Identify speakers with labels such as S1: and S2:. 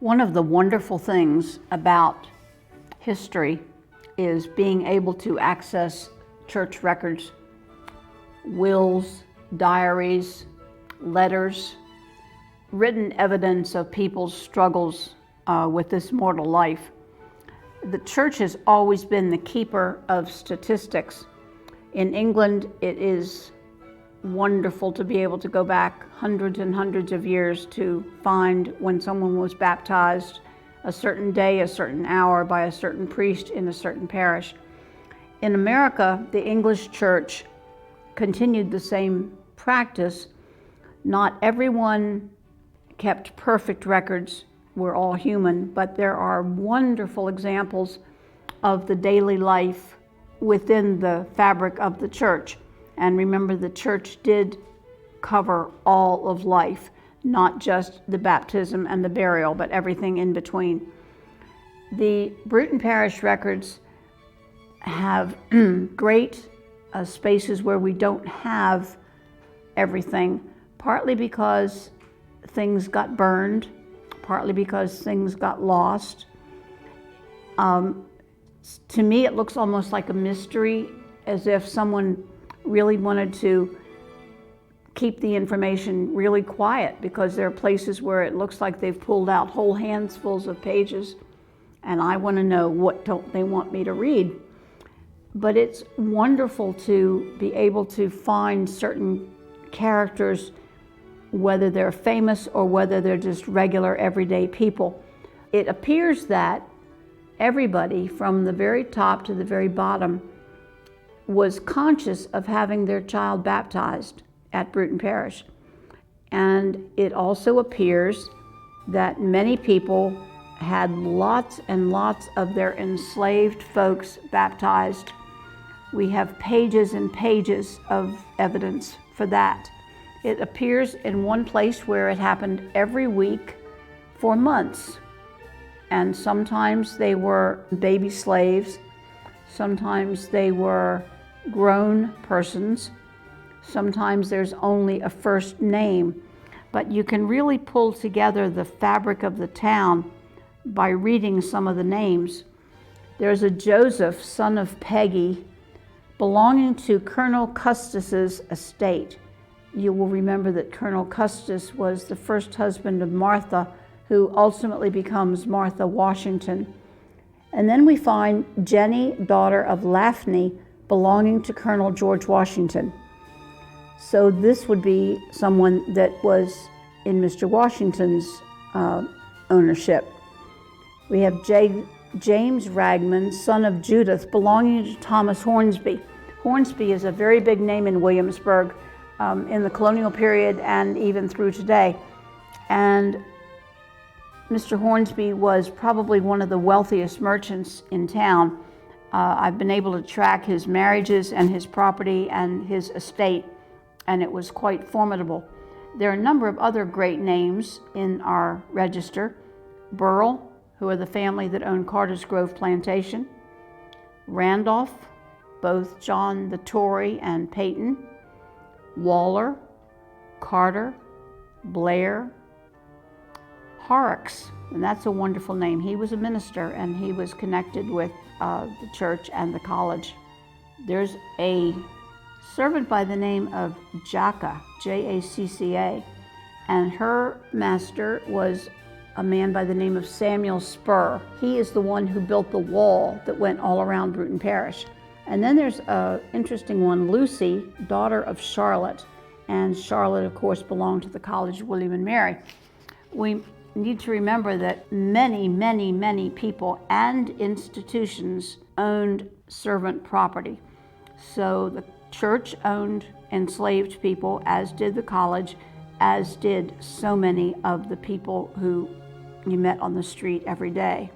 S1: One of the wonderful things about history is being able to access church records, wills, diaries, letters, written evidence of people's struggles with this mortal life. The church has always been the keeper of statistics. In England, it is wonderful to be able to go back hundreds and hundreds of years to find when someone was baptized, a certain day, a certain hour, by a certain priest in a certain parish. In America, the English church continued the same practice. Not everyone kept perfect records. We're all human, but there are wonderful examples of the daily life within the fabric of the church. And remember, the church did cover all of life, not just the baptism and the burial, but everything in between. The Bruton Parish records have great spaces where we don't have everything, partly because things got burned, partly because things got lost. To me, it looks almost like a mystery, as if someone really wanted to keep the information really quiet, because there are places where it looks like they've pulled out whole handfuls of pages, and I want to know what don't they want me to read. But it's wonderful to be able to find certain characters, whether they're famous or whether they're just regular everyday people. It appears that everybody from the very top to the very bottom was conscious of having their child baptized at Bruton Parish. And it also appears that many people had lots and lots of their enslaved folks baptized. We have pages and pages of evidence for that. It appears in one place where it happened every week for months. And sometimes they were baby slaves, sometimes they were grown persons, sometimes there's only a first name. But you can really pull together the fabric of the town by reading some of the names. There's a Joseph, son of Peggy, belonging to Colonel Custis's estate. You will remember that Colonel Custis was the first husband of Martha, who ultimately becomes Martha Washington. And then we find Jenny, daughter of Laffney, belonging to Colonel George Washington. So this would be someone that was in Mr. Washington's ownership. We have James Ragman, son of Judith, belonging to Thomas Hornsby. Hornsby is a very big name in Williamsburg in the colonial period and even through today. And Mr. Hornsby was probably one of the wealthiest merchants in town. I've been able to track his marriages and his property and his estate, and it was quite formidable. There are a number of other great names in our register. Burrell, who are the family that owned Carter's Grove Plantation. Randolph, both John the Tory and Peyton. Waller, Carter, Blair, Horrocks, and that's a wonderful name. He was a minister and he was connected with the church and the college. There's a servant by the name of Jacca, Jacca, and her master was a man by the name of Samuel Spur. He is the one who built the wall that went all around Bruton Parish. And then there's an interesting one, Lucy, daughter of Charlotte. And Charlotte, of course, belonged to the College of William and Mary. We need to remember that many, many, many people and institutions owned servant property. So the church owned enslaved people, as did the college, as did so many of the people who you met on the street every day.